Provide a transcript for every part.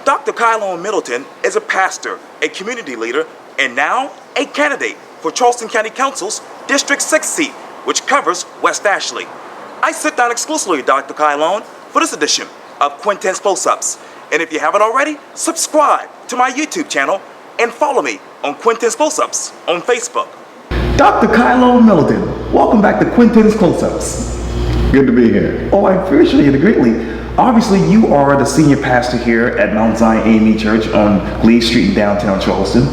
Dr. Kylon Middleton is a pastor, a community leader, and now a candidate for Charleston County Council's District 6 seat, which covers West Ashley. I sit down exclusively with Dr. Kylon for this edition of Quintin's Close-Ups. And if you haven't already, subscribe to my YouTube channel and follow me on Quintin's Close-Ups on Facebook. Dr. Kylon Middleton, welcome back to Quintin's Close-Ups. Good to be here. Oh, I appreciate it greatly. Obviously, you are the senior pastor here at Mount Zion AME Church on Lee Street in downtown Charleston.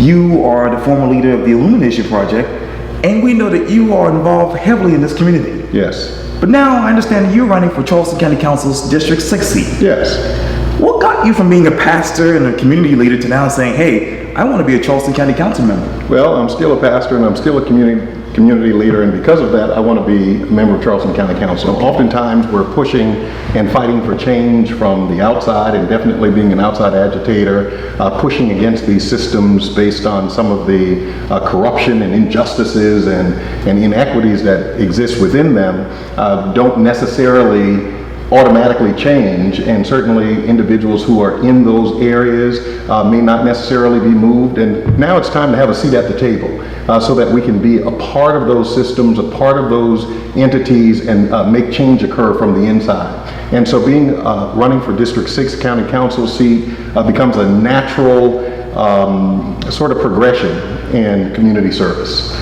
You are the former leader of the Illumination Project, and we know that you are involved heavily in this community. Yes. But now I understand that you're running for Charleston County Council's District 6 seat. Yes. What got you from being a pastor and a community leader to now saying, hey, I want to be a Charleston County Council member? Well, I'm still a pastor and I'm still a community leader, and because of that, I want to be a member of Charleston County Council. Oftentimes, we're pushing and fighting for change from the outside, and definitely being an outside agitator, pushing against these systems based on some of the corruption and injustices and inequities that exist within them, don't necessarily automatically change, and certainly individuals who are in those areas may not necessarily be moved. And now it's time to have a seat at the table so that we can be a part of those systems, a part of those entities, and make change occur from the inside. And so being running for District 6 County Council seat becomes a natural sort of progression in community service.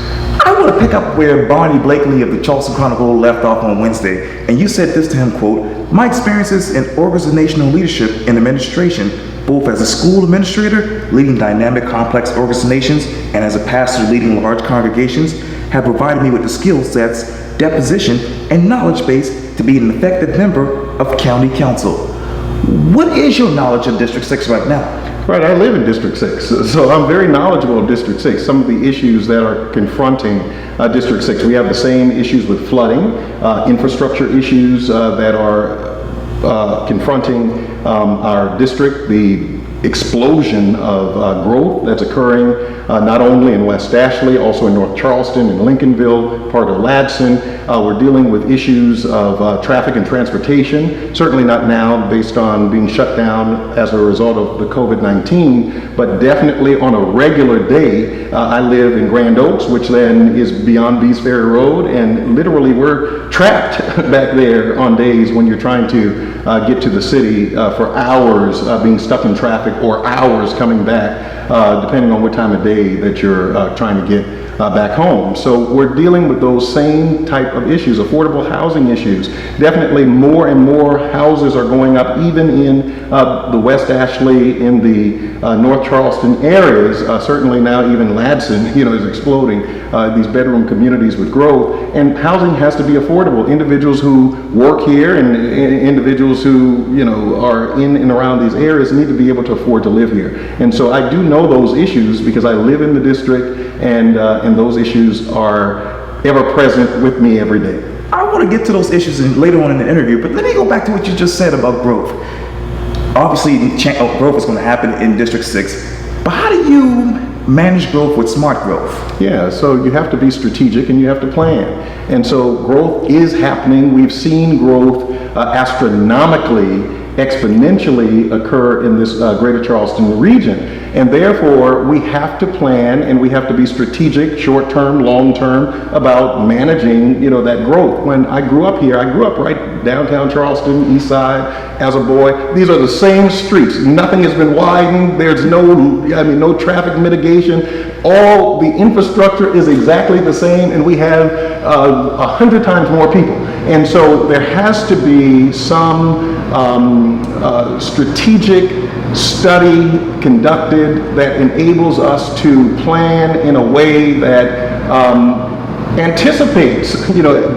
I want to pick up where Barney Blakely of the Charleston Chronicle left off on Wednesday, and you said this to him, quote, "My experiences in organizational leadership and administration, both as a school administrator leading dynamic complex organizations and as a pastor leading large congregations, have provided me with the skill sets, deposition, and knowledge base to be an effective member of county council." What is your knowledge of District 6 right now? Right, I live in District 6, so I'm very knowledgeable of District 6, some of the issues that are confronting District 6. We have the same issues with flooding, infrastructure issues that are confronting our district, the explosion of growth that's occurring not only in West Ashley, also in North Charleston, in Lincolnville, part of Ladson. We're dealing with issues of traffic and transportation, certainly not now based on being shut down as a result of the COVID-19, but definitely on a regular day. I live in Grand Oaks, which then is beyond Bees Ferry Road, and literally we're trapped back there on days when you're trying to get to the city for hours, being stuck in traffic, or hours coming back, depending on what time of day that you're trying to get back home. So we're dealing with those same type of issues, affordable housing issues. Definitely more and more houses are going up, even in the West Ashley, in the North Charleston areas. Certainly now even Ladson, is exploding, these bedroom communities with growth, and housing has to be affordable. Individuals who work here and individuals who, are in and around these areas need to be able to afford to live here. And so I do know those issues because I live in the district, and those issues are ever present with me every day. I want to get to those issues later on in the interview, but let me go back to what you just said about growth. Obviously, growth is going to happen in District 6, but how do you manage growth with smart growth? Yeah, so you have to be strategic and you have to plan. And so growth is happening. We've seen growth astronomically, exponentially occur in this greater Charleston region. And therefore, we have to plan and we have to be strategic, short-term, long-term, about managing, that growth. When I grew up here, I grew up right downtown Charleston, east side, as a boy. These are the same streets. Nothing has been widened. There's no traffic mitigation. All the infrastructure is exactly the same, and we have 100 times more people. And so there has to be some strategic study conducted that enables us to plan in a way that anticipates,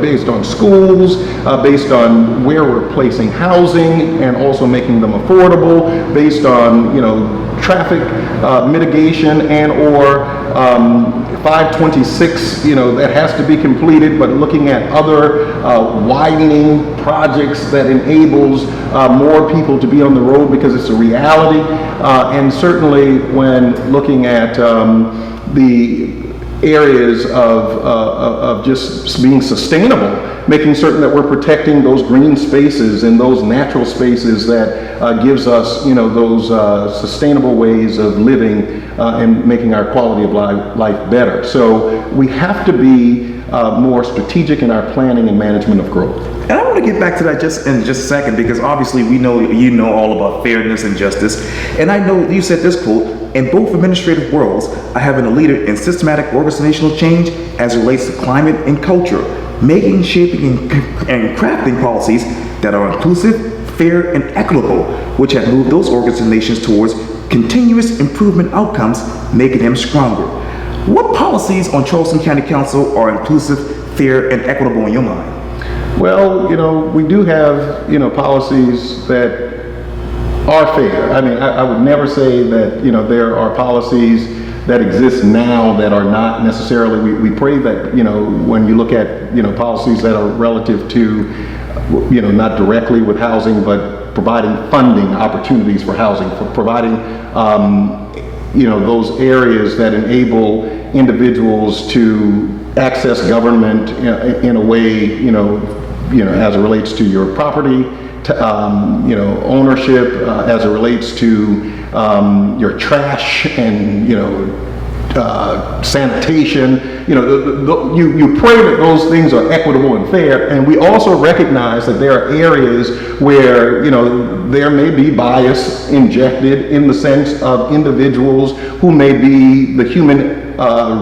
based on schools, based on where we're placing housing and also making them affordable, based on, traffic mitigation and or 526, that has to be completed, but looking at other widening projects that enables more people to be on the road because it's a reality. And certainly when looking at the areas of just being sustainable, making certain that we're protecting those green spaces and those natural spaces that gives us, those sustainable ways of living and making our quality of life better. So we have to be more strategic in our planning and management of growth. And I want to get back to that just a second, because obviously we know you know all about fairness and justice. And I know you said this quote, "In both administrative worlds, I have been a leader in systematic organizational change as it relates to climate and culture, making, shaping, and crafting policies that are inclusive, fair, and equitable, which have moved those organizations towards continuous improvement outcomes, making them stronger." What policies on Charleston County Council are inclusive, fair, and equitable in your mind? Well, we do have, policies that are fair. I mean, I would never say that, there are policies that exist now that are not necessarily, we pray that, when you look at, policies that are relative to, not directly with housing, but providing funding opportunities for housing, for providing, those areas that enable individuals to access government in a way, as it relates to your property, ownership, as it relates to your trash and, sanitation. You pray that those things are equitable and fair, and we also recognize that there are areas where, there may be bias injected in the sense of individuals who may be the human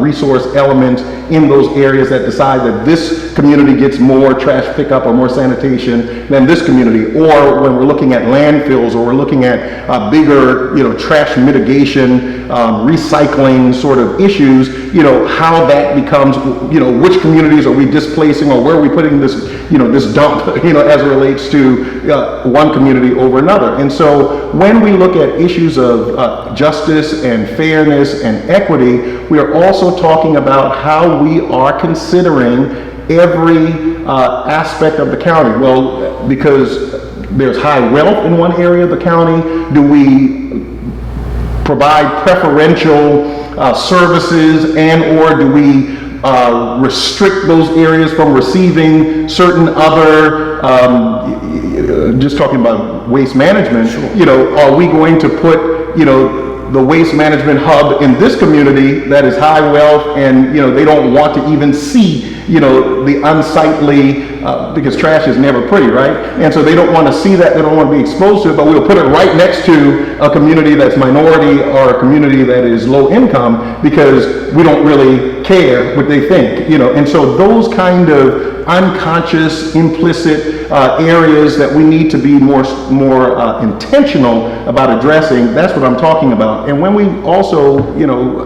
resource element in those areas that decide that this community gets more trash pickup or more sanitation than this community. Or when we're looking at landfills, or we're looking at bigger, trash mitigation, recycling sort of issues, how that becomes, which communities are we displacing, or where are we putting this, this dump, as it relates to one community over another. And so when we look at issues of justice and fairness and equity, we are also talking about how we are considering every aspect of the county. Well, because there's high wealth in one area of the county, do we provide preferential services, and or do we restrict those areas from receiving certain other, just talking about waste management, sure. Are we going to put, the waste management hub in this community that is high wealth, and they don't want to even see the unsightly, because trash is never pretty, right? And so they don't want to see that, they don't want to be exposed to it, but we'll put it right next to a community that's minority or a community that is low income, because we don't really care what they think, and so those kind of unconscious, implicit areas that we need to be more intentional about addressing. That's what I'm talking about. And when we also,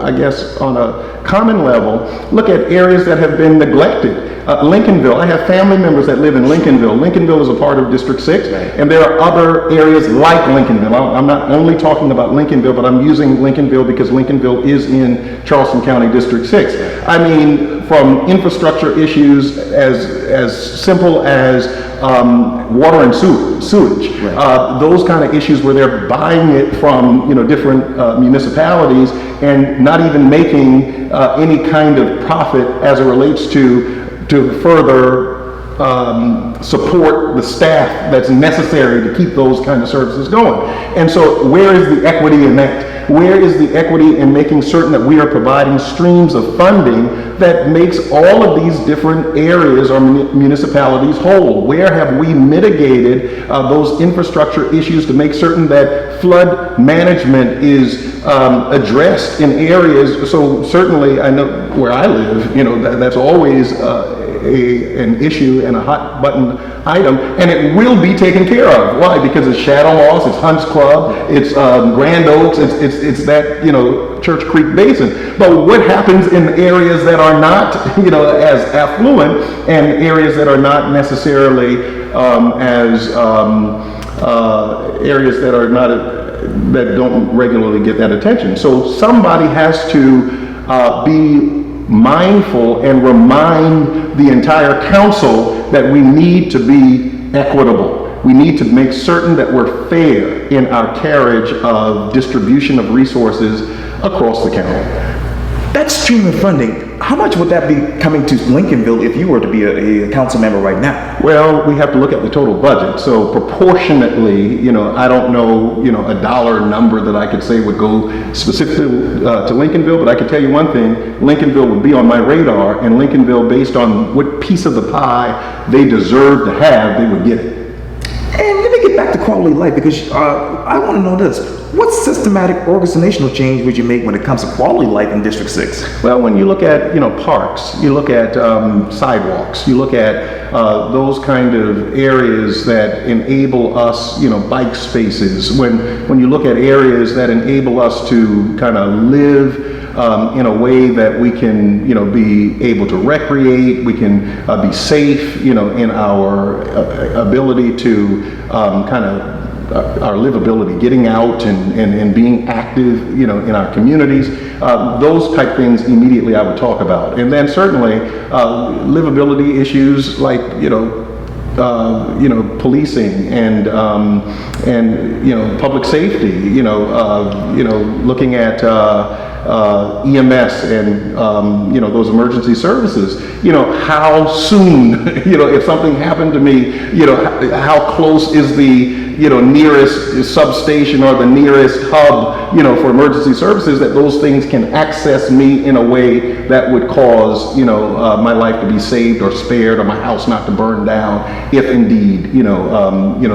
I guess on a common level, look at areas that have been neglected. Lincolnville, I have family members that live in Lincolnville. Lincolnville is a part of District 6, and there are other areas like Lincolnville. I'm not only talking about Lincolnville, but I'm using Lincolnville because Lincolnville is in Charleston County District 6. I mean, from infrastructure issues as simple as water and sewage, right. Those kind of issues where they're buying it from different municipalities and not even making any kind of profit as it relates to further support the staff that's necessary to keep those kind of services going. And so where is the equity in that? Where is the equity in making certain that we are providing streams of funding that makes all of these different areas or municipalities whole? Where have we mitigated those infrastructure issues to make certain that flood management is addressed in areas? So certainly I know where I live, that's always an issue and a hot button item, and it will be taken care of. Why? Because it's Shadow Moss, it's Hunts Club, it's Grand Oaks, it's that Church Creek Basin. But what happens in areas that are not as affluent, and areas that are not necessarily as areas that are not that don't regularly get that attention? So somebody has to be mindful and remind the entire council that we need to be equitable. We need to make certain that we're fair in our carriage of distribution of resources across the county. That stream of funding, how much would that be coming to Lincolnville if you were to be a council member right now? Well, we have to look at the total budget. So proportionately, I don't know, a dollar number that I could say would go specifically to Lincolnville, but I can tell you one thing, Lincolnville would be on my radar, and Lincolnville, based on what piece of the pie they deserve to have, they would get it. And let me get back to quality of life, because I want to know this. What systematic organizational change would you make when it comes to quality of life in District 6? Well, when you look at, parks, you look at sidewalks, you look at those kind of areas that enable us, bike spaces, when you look at areas that enable us to kind of live in a way that we can, be able to recreate, we can be safe, in our ability to kind of our livability, getting out and being active, in our communities. Those type things immediately I would talk about. And then certainly livability issues like, policing and public safety, looking at EMS and those emergency services. How soon, if something happened to me, how close is the nearest substation or the nearest hub, for emergency services, that those things can access me in a way that would cause, my life to be saved or spared, or my house not to burn down, if indeed,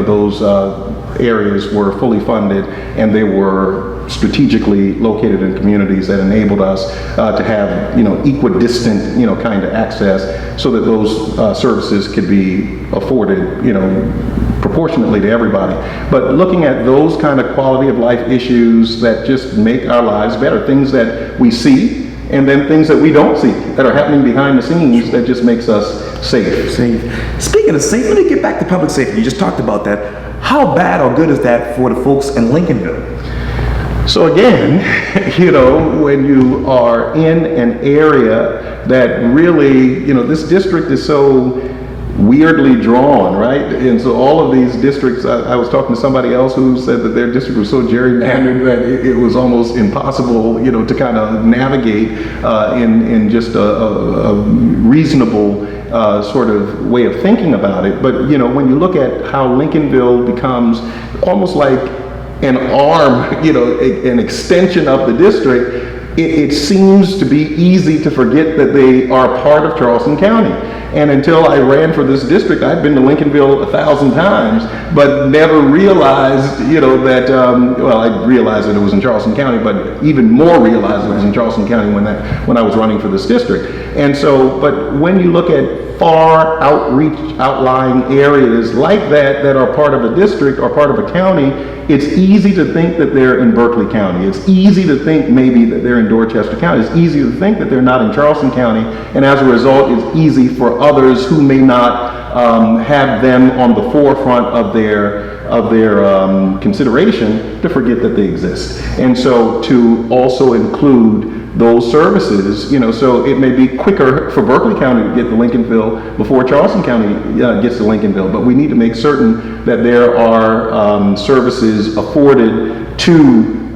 those areas were fully funded and they were strategically located in communities that enabled us to have, equidistant, kind of access, so that those services could be afforded, proportionately to everybody. But looking at those kind of quality of life issues that just make our lives better, things that we see, and then things that we don't see that are happening behind the scenes that just makes us safe. Speaking of safe, let me get back to public safety. You just talked about that. How bad or good is that for the folks in Lincolnville? So again, when you are in an area that really, this district is so weirdly drawn, right? And so all of these districts, I was talking to somebody else who said that their district was so gerrymandered that it was almost impossible, to kind of navigate in just a reasonable sort of way of thinking about it. But, when you look at how Lincolnville becomes almost like an arm, an extension of the district, it seems to be easy to forget that they are part of Charleston County. And until I ran for this district, I'd been to Lincolnville 1,000 times, but never realized, that, I realized that it was in Charleston County, but even more realized it was in Charleston County when I was running for this district. And so, but when you look at far outlying areas like that are part of a district or part of a county, it's easy to think that they're in Berkeley County. It's easy to think maybe that they're in Dorchester County. It's easy to think that they're not in Charleston County, and as a result, it's easy for others who may not have them on the forefront of their consideration to forget that they exist. And so to also include those services, so it may be quicker for Berkeley County to get to Lincolnville before Charleston County gets to Lincolnville, but we need to make certain that there are services afforded to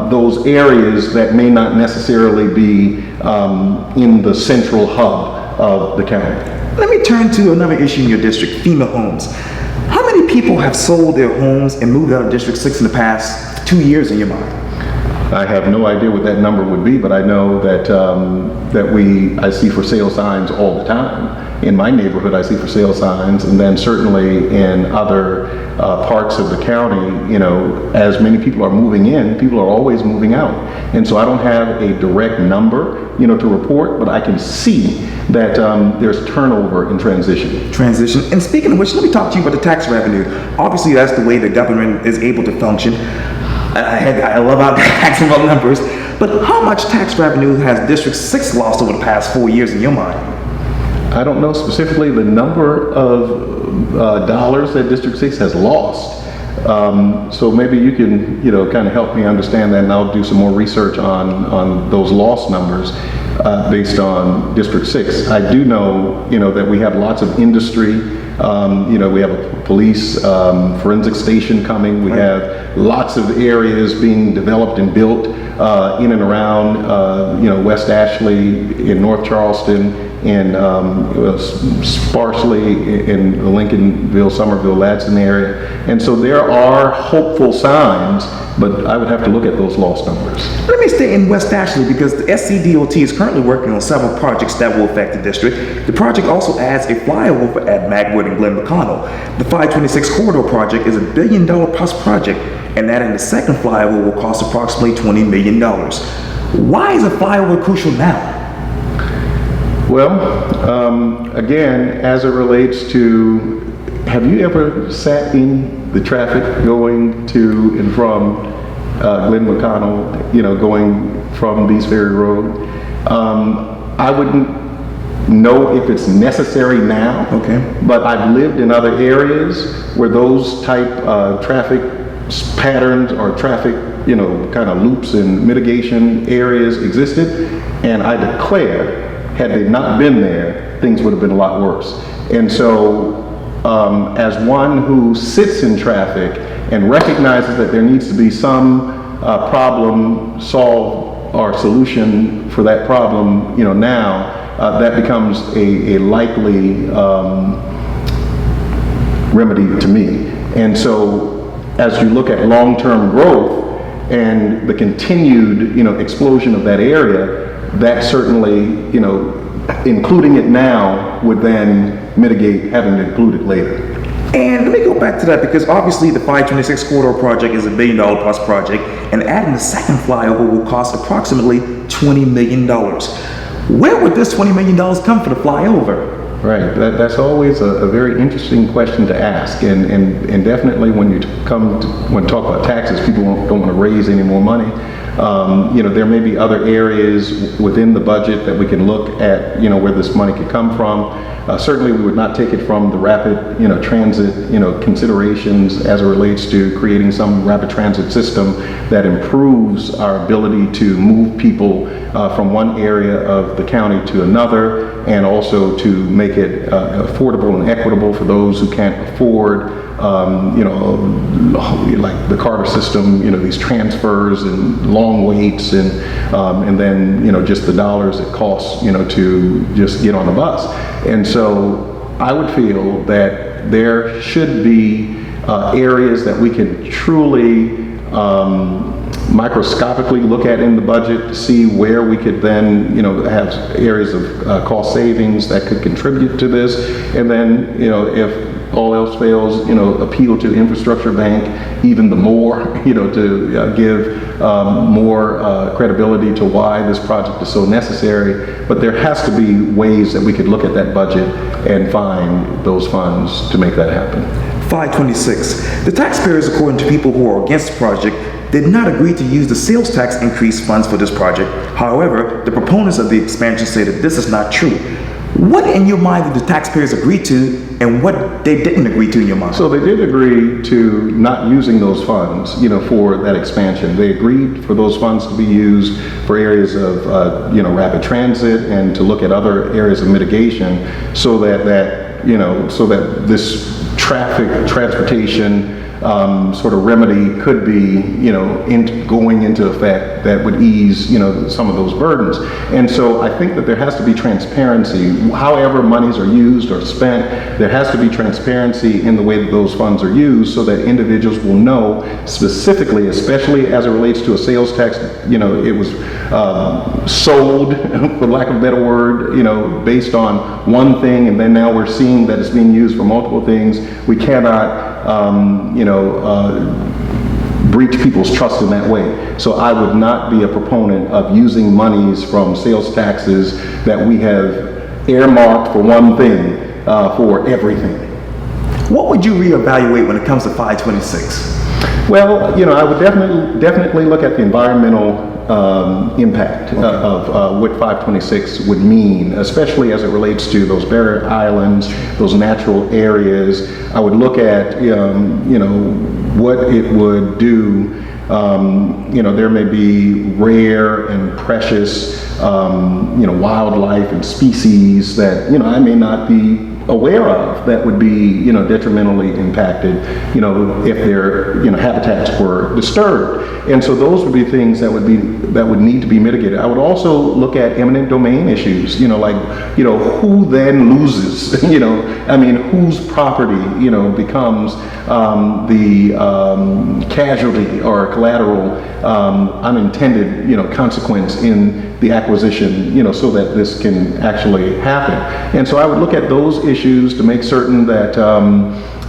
those areas that may not necessarily be in the central hub of the county. Let me turn to another issue in your district, FEMA homes. How many people have sold their homes and moved out of District 6 in the past 2 years in your mind? I have no idea what that number would be, but I know that I see for sale signs all the time. In my neighborhood, I see for sale signs, and then certainly in other parts of the county, as many people are moving in, people are always moving out. And so I don't have a direct number, to report, but I can see that there's turnover in transition. And speaking of which, let me talk to you about the tax revenue. Obviously, that's the way the government is able to function. I love our taxable numbers, but how much tax revenue has District 6 lost over the past 4 years in your mind? I don't know specifically the number of dollars that District 6 has lost. So maybe you can, kind of help me understand that, and I'll do some more research on those lost numbers based on District 6. I do know, that we have lots of industry We have a police forensic station coming. We have lots of areas being developed and built in and around, West Ashley, in North Charleston, and sparsely in the Lincolnville, Somerville, Ladson area. And so there are hopeful signs, but I would have to look at those lost numbers. Let me stay in West Ashley because the SCDOT is currently working on several projects that will affect the district. The project also adds a flyover at Magwood and Glen McConnell. The 526 corridor project is $1 billion plus project, and adding the second flyover will cost approximately $20 million. Why is a flyover crucial now? Well, again, as it relates to, have you ever sat in the traffic going to and from Glen McConnell, going from Beast Ferry Road? I wouldn't know if it's necessary now, but I've lived in other areas where those type of traffic patterns or traffic, kind of loops and mitigation areas existed, and I declare, had they not been there, things would have been a lot worse. And so, as one who sits in traffic and recognizes that there needs to be some problem solved or solution for that problem, now, that becomes a likely remedy to me. And so, as you look at long-term growth and the continued, explosion of that area, that certainly, including it now would then mitigate having to include it later. And let me go back to that because obviously the 526 corridor project is $1 billion plus project, and adding the second flyover will cost approximately $20 million. Where would this $20 million come for the flyover? Right, that's always a very interesting question to ask, and definitely when you talk about taxes, people don't want to raise any more money. There may be other areas within the budget that we can look at, where this money could come from. Certainly we would not take it from the rapid, transit, considerations as it relates to creating some rapid transit system that improves our ability to move people from one area of the county to another, and also to make it affordable and equitable for those who can't afford like the Carter system, these transfers and long waits, and then, just the dollars it costs, to just get on the bus. And so I would feel that there should be areas that we can truly microscopically look at in the budget to see where we could then, have areas of cost savings that could contribute to this. And then, if all else fails, appeal to infrastructure bank even the more, to give more credibility to why this project is so necessary. But there has to be ways that we could look at that budget and find those funds to make that happen. 526. The taxpayers, according to people who are against the project, did not agree to use the sales tax increase funds for this project. However, the proponents of the expansion say that this is not true. What in your mind did the taxpayers agree to, and what they didn't agree to in your mind? So they did agree to not using those funds, for that expansion. They agreed for those funds to be used for areas of, rapid transit, and to look at other areas of mitigation, so that this transportation sort of remedy could be, going into effect that would ease, some of those burdens. And so I think that there has to be transparency. However monies are used or spent, there has to be transparency in the way that those funds are used, so that individuals will know specifically, especially as it relates to a sales tax, it was sold, for lack of a better word, based on one thing, and then now we're seeing that it's being used for multiple things. We cannot breach people's trust in that way. So I would not be a proponent of using monies from sales taxes that we have earmarked for one thing for everything. What would you reevaluate when it comes to 526? Well, I would definitely look at the environmental impact of what 526 would mean, especially as it relates to those barrier islands, those natural areas. I would look at, what it would do. There may be rare and precious, wildlife and species that, I may not be aware of that would be, detrimentally impacted, if their, habitats were disturbed. And so those would be things that would need to be mitigated. I would also look at eminent domain issues, who then loses, whose property, becomes the casualty or collateral unintended, consequence in the acquisition, so that this can actually happen. And so I would look at those issues to make certain that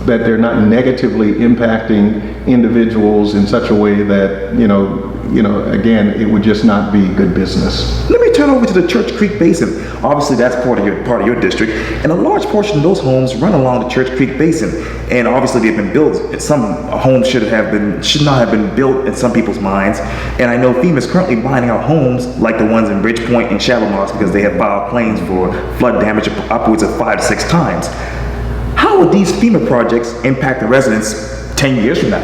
that they're not negatively impacting individuals in such a way that, again, it would just not be good business. Let me turn over to the Church Creek Basin. Obviously, that's part of your district, and a large portion of those homes run along the Church Creek Basin. And obviously, they've been built. Some homes should not have been built in some people's minds. And I know FEMA is currently buying out homes like the ones in Bridgepoint and Shalimar because they have filed claims for flood damage upwards of 5 to 6 times. How would these FEMA projects impact the residents 10 years from now?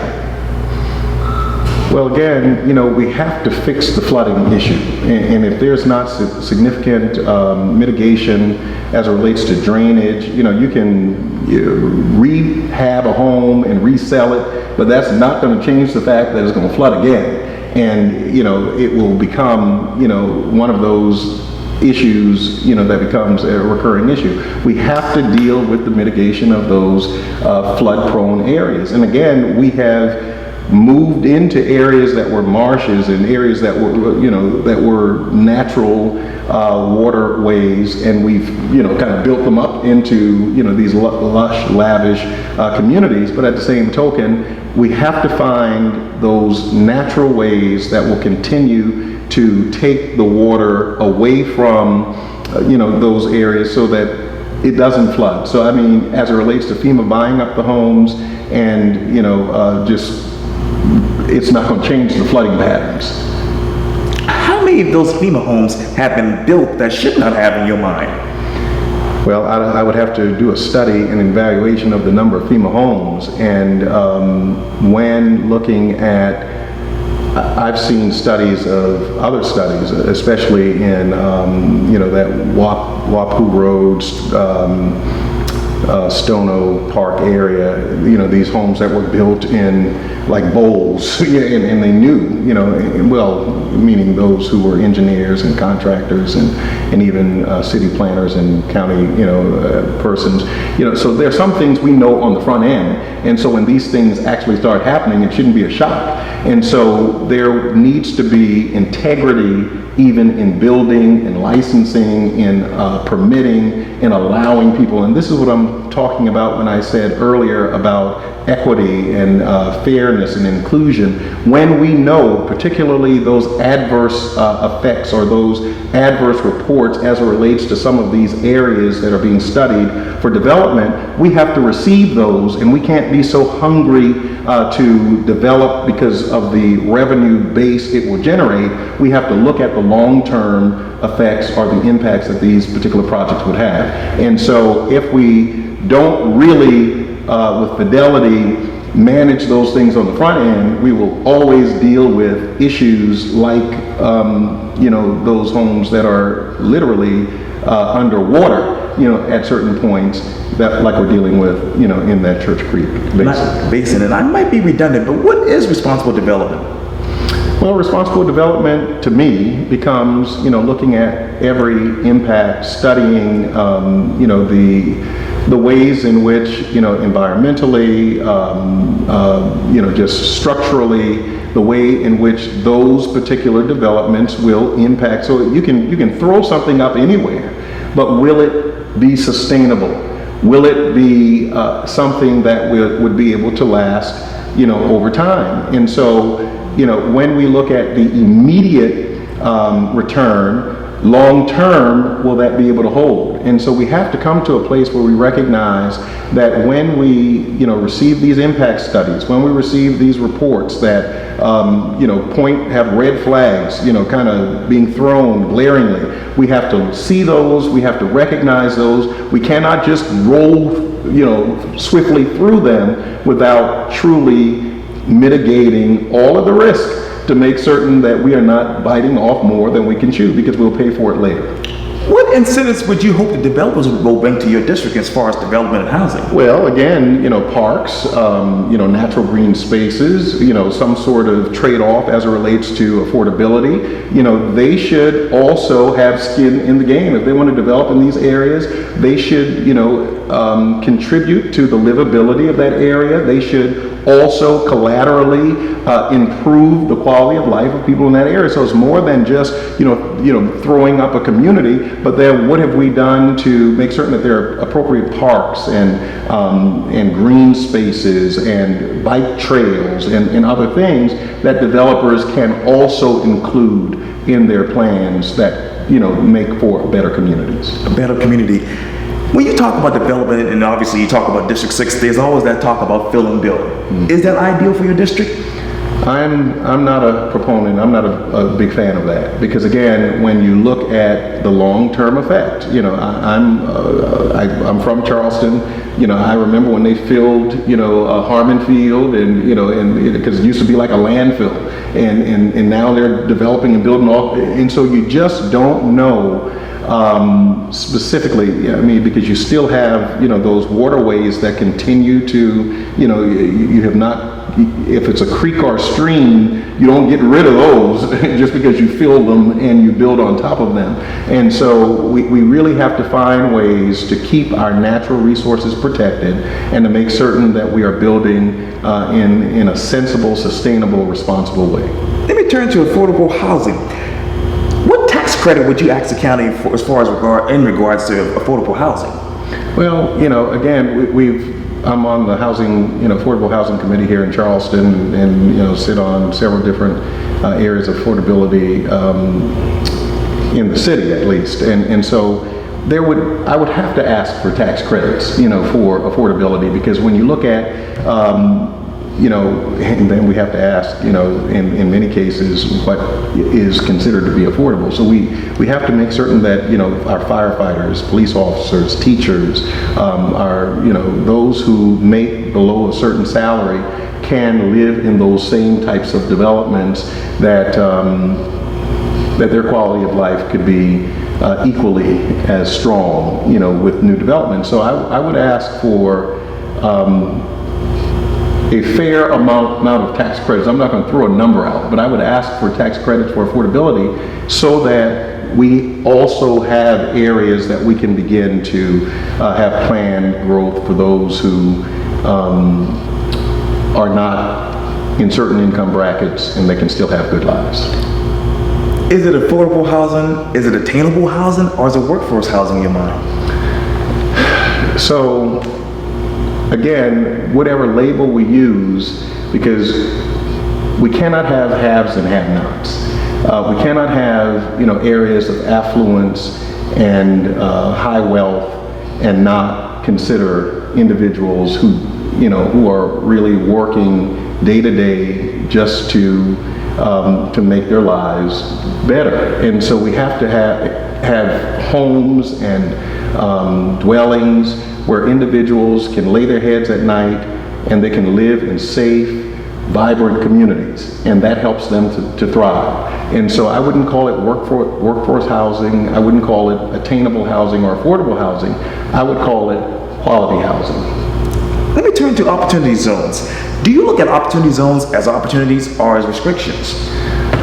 Well, again, we have to fix the flooding issue. And if there's not significant mitigation as it relates to drainage, you can rehab a home and resell it, but that's not going to change the fact that it's going to flood again. And, it will become, one of those issues, that becomes a recurring issue. We have to deal with the mitigation of those flood-prone areas. And again, we have moved into areas that were marshes and areas that were, that were natural waterways, and we've, kind of built them up into, these lush, lavish communities. But at the same token, we have to find those natural ways that will continue to take the water away from, those areas so that it doesn't flood. So, as it relates to FEMA buying up the homes and, it's not going to change the flooding patterns. How many of those FEMA homes have been built that should not have in your mind? Well, I would have to do a study and evaluation of the number of FEMA homes. And when looking at, I've seen studies of other studies, especially in, that Wapu Road, Stono Park area, these homes that were built in like bowls, and they knew, meaning those who were engineers and contractors and even city planners and county, persons, so there are some things we know on the front end. And so when these things actually start happening, it shouldn't be a shock. And so there needs to be integrity even in building and licensing, in permitting and allowing people. And this is what I'm talking about when I said earlier about equity and fairness and inclusion. When we know, particularly those adverse effects or those adverse reports as it relates to some of these areas that are being studied for development, we have to receive those, and we can't be so hungry to develop because of the revenue base it will generate. We have to look at the long-term effects or the impacts that these particular projects would have. And so if we don't really, with fidelity, manage those things on the front end, we will always deal with issues like, those homes that are literally underwater, at certain points, that like we're dealing with, in that Church Creek basin. And I might be redundant, but what is responsible development? Well, responsible development to me becomes, looking at every impact, studying, the ways in which, environmentally, just structurally, the way in which those particular developments will impact. So you can throw something up anywhere, but will it be sustainable? Will it be something that would be able to last, over time? And so, when we look at the immediate return, long term, will that be able to hold? And so we have to come to a place where we recognize that when we, receive these impact studies, when we receive these reports that, have red flags, kind of being thrown glaringly, we have to see those, we have to recognize those. We cannot just roll, swiftly through them without truly mitigating all of the risk to make certain that we are not biting off more than we can chew, because we'll pay for it later. What incentives would you hope the developers will bring to your district as far as development and housing? Well, again, parks, natural green spaces, some sort of trade-off as it relates to affordability. They should also have skin in the game. If they want to develop in these areas, they should, contribute to the livability of that area. They should also collaterally improve the quality of life of people in that area. So it's more than just throwing up a community, but then what have we done to make certain that there are appropriate parks and green spaces and bike trails and other things that developers can also include in their plans that make for better communities. A better community. When you talk about development, and obviously you talk about District 6, there's always that talk about fill and build. Is that ideal for your district? I'm not a proponent. I'm not a big fan of that, because again, when you look at the long-term effect, I'm from Charleston. I remember when they filled Harmon Field, and because it used to be like a landfill, and now they're developing and building off, and so you just don't know. Specifically, because you still have, those waterways that continue to, you have not, if it's a creek or a stream, you don't get rid of those just because you fill them and you build on top of them. And so we really have to find ways to keep our natural resources protected and to make certain that we are building in a sensible, sustainable, responsible way. Let me turn to affordable housing. What tax credit would you ask the county for as far as in regards to affordable housing? Well, again, I'm on the housing, affordable housing committee here in Charleston, and sit on several different areas of affordability in the city, at least, and so I would have to ask for tax credits, for affordability, because when you look at and then we have to ask, in many cases, what is considered to be affordable. So we have to make certain that, our firefighters, police officers, teachers, those who make below a certain salary can live in those same types of developments, that their quality of life could be equally as strong, with new development. So I would ask for a fair amount of tax credits. I'm not going to throw a number out, but I would ask for tax credits for affordability so that we also have areas that we can begin to have planned growth for those who are not in certain income brackets, and they can still have good lives. Is it affordable housing? Is it attainable housing? Or is it workforce housing in your mind? So, again, whatever label we use, because we cannot have haves and have-nots. We cannot have, areas of affluence and high wealth and not consider individuals who are really working day to day just to make their lives better. And so we have to have homes and dwellings where individuals can lay their heads at night and they can live in safe, vibrant communities, and that helps them to thrive. And so I wouldn't call it workforce housing, I wouldn't call it attainable housing or affordable housing, I would call it quality housing. Let me turn to opportunity zones. Do you look at opportunity zones as opportunities or as restrictions?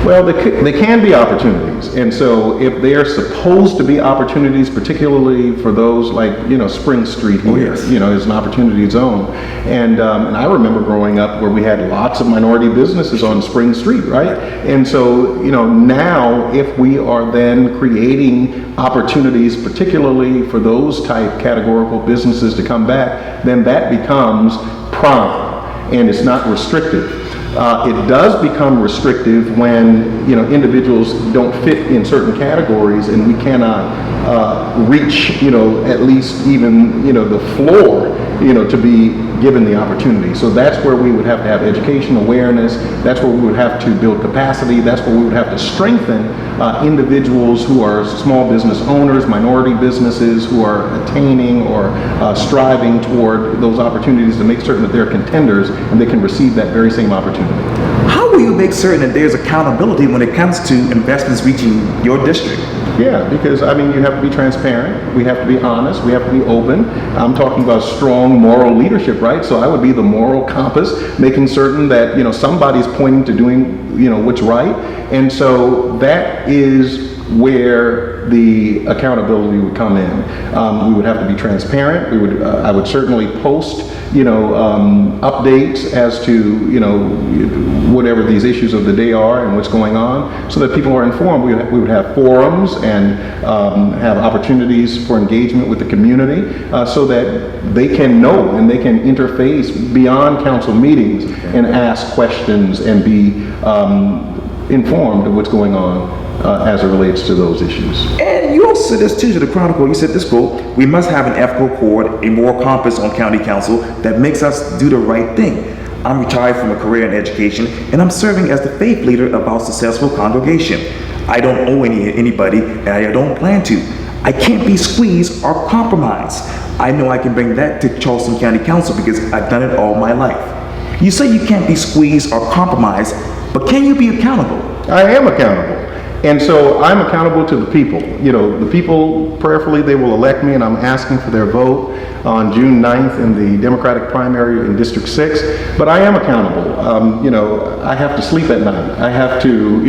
Well, they can be opportunities, and so if they are supposed to be opportunities, particularly for those like Spring Street here, is an opportunity zone, and I remember growing up where we had lots of minority businesses on Spring Street, right? And so now if we are then creating opportunities, particularly for those type categorical businesses to come back, then that becomes prime, and it's not restrictive. It does become restrictive when individuals don't fit in certain categories, and we cannot reach at least even the floor to be given the opportunity. So that's where we would have to have education awareness. That's where we would have to build capacity. That's where we would have to strengthen individuals who are small business owners, minority businesses who are attaining or striving toward those opportunities, to make certain that they're contenders and they can receive that very same opportunity. How will you make certain that there's accountability when it comes to investments reaching your district? Yeah, because I mean, you have to be transparent, we have to be honest, we have to be open. I'm talking about strong moral leadership, right? So I would be the moral compass, making certain that, somebody's pointing to doing, what's right. And so that is where the accountability would come in. We would have to be transparent. I would certainly post, updates as to, whatever these issues of the day are and what's going on, so that people are informed. We would have forums and have opportunities for engagement with the community, so that they can know and they can interface beyond council meetings and ask questions and be informed of what's going on as it relates to those issues. And you also said this too to the Chronicle. You said this quote, "We must have an ethical code, a moral compass on county council that makes us do the right thing. I'm retired from a career in education, and I'm serving as the faith leader of our successful congregation. I don't owe anybody, and I don't plan to. I can't be squeezed or compromised. I know I can bring that to Charleston County Council because I've done it all my life." You say you can't be squeezed or compromised, but can you be accountable? I am accountable. And so I'm accountable to the people. The people, prayerfully, they will elect me, and I'm asking for their vote on June 9th in the Democratic primary in District 6. But I am accountable. I have to sleep at night. I have to,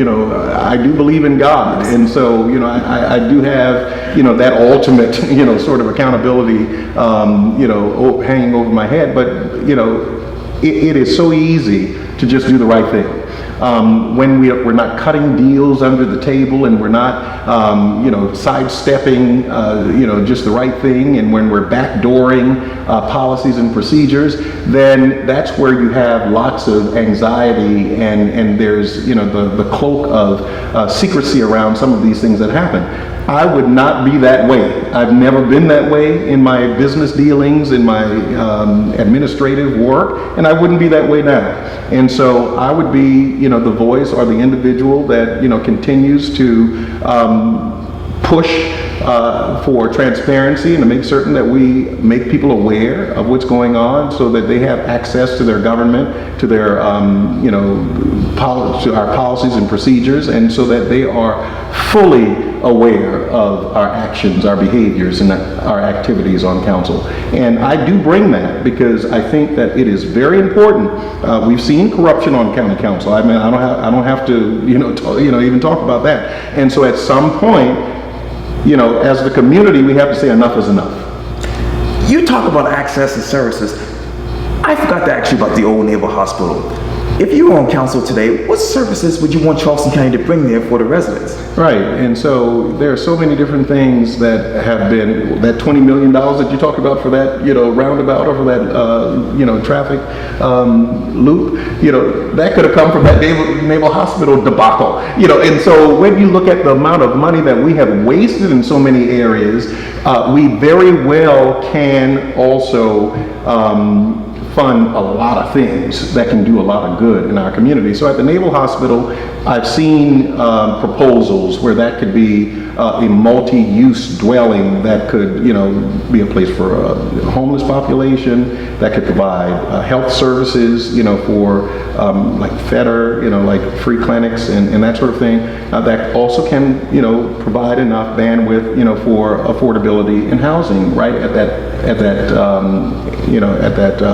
I do believe in God. And so, I do have, that ultimate, sort of accountability, hanging over my head. But, it is so easy to just do the right thing. When we're not cutting deals under the table, and we're not, sidestepping, just the right thing, and when we're backdooring policies and procedures, then that's where you have lots of anxiety, and there's, the cloak of secrecy around some of these things that happen. I would not be that way. I've never been that way in my business dealings, in my administrative work, and I wouldn't be that way now. And so I would be, the voice or the individual that, continues to push for transparency and to make certain that we make people aware of what's going on, so that they have access to their government, to their, to our policies and procedures, and so that they are fully aware of our actions, our behaviors, and our activities on council. And I do bring that because I think that it is very important. We've seen corruption on county council. I mean, I don't have to, even talk about that. And so at some point, as the community, we have to say enough is enough. You talk about access and services. I forgot to ask you about the Old Naval Hospital. If you were on council today, what services would you want Charleston County to bring there for the residents? Right, and so there are so many different things that have been, that $20 million that you talked about for that, roundabout, or for that, traffic loop, that could have come from that Naval Hospital debacle, and so when you look at the amount of money that we have wasted in so many areas, we very well can also fund a lot of things that can do a lot of good in our community. So at the Naval Hospital, I've seen proposals where that could be a multi-use dwelling that could, be a place for a homeless population, that could provide health services, for like FEDER, like free clinics and that sort of thing. That also can, provide enough bandwidth, for affordability and housing right at that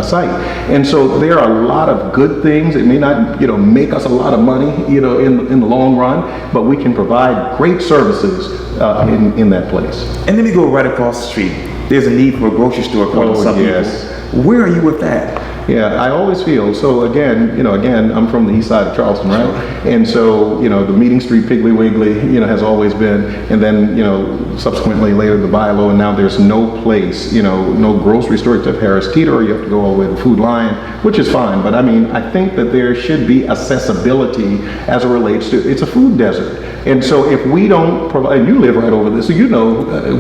site. And so there are a lot of good things. It may not, make us a lot of money, in the long run, but we can provide great services in that place. And then we go right across the street. There's a need for a grocery store for some people. Where are you with that? Yeah, I always feel, so again, I'm from the east side of Charleston, right? And so, the Meeting Street Piggly Wiggly, has always been, and then, subsequently later the Bilo, and now there's no place, no grocery store except Harris Teeter, or you have to go all the way to the Food Lion, which is fine, but I mean, I think that there should be accessibility as it relates to, it's a food desert. And so if we don't provide, you live right over this, so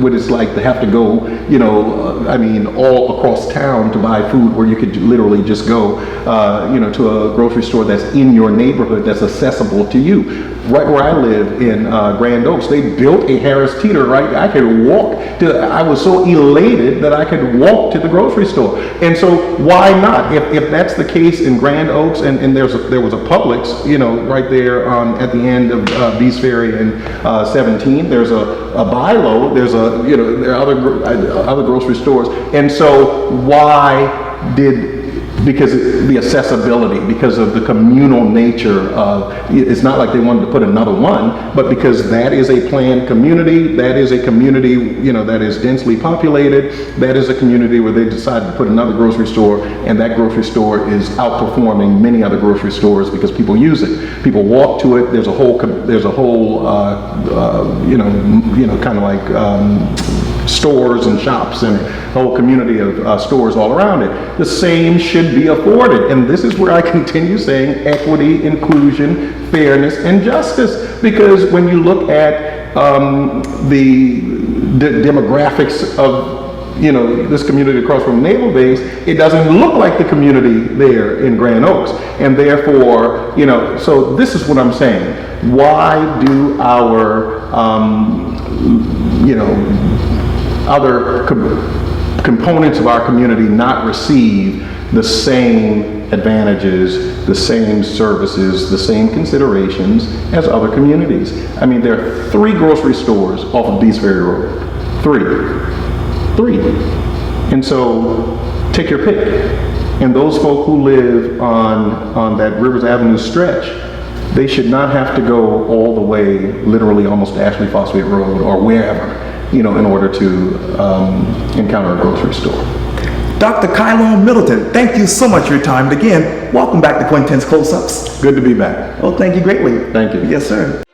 what it's like to have to go, all across town to buy food, where you could literally just go, to a grocery store that's in your neighborhood, that's accessible to you. Right where I live in Grand Oaks, they built a Harris Teeter, right? I could walk I was so elated that I could walk to the grocery store. And so why not? If that's the case in Grand Oaks, and there was a Publix, right there at the end of Beast Ferry and 17, there's a Bilo, there are other grocery stores. And so because the accessibility, because of the communal nature of, it's not like they wanted to put another one, but because that is a planned community, that is a community, that is densely populated, that is a community where they decided to put another grocery store, and that grocery store is outperforming many other grocery stores because people use it. People walk to it. There's a whole kind of like stores and shops and a whole community of stores all around it. The same should be afforded. And this is where I continue saying equity, inclusion, fairness, and justice. Because when you look at the demographics of this community across from Naval Base, it doesn't look like the community there in Grand Oaks. And therefore, so this is what I'm saying. Why do our, other components of our community not receive the same advantages, the same services, the same considerations as other communities? I mean, there are 3 grocery stores off of Beast Ferry Road. 3. And so take your pick. And those folk who live on that Rivers Avenue stretch, they should not have to go all the way, literally almost to Ashley Phosphate Road or wherever, in order to encounter a grocery store. Dr. Kylon Middleton, thank you so much for your time. And again, welcome back to Quintin's Close-Ups. Good to be back. Well, thank you greatly. Thank you. Yes, sir.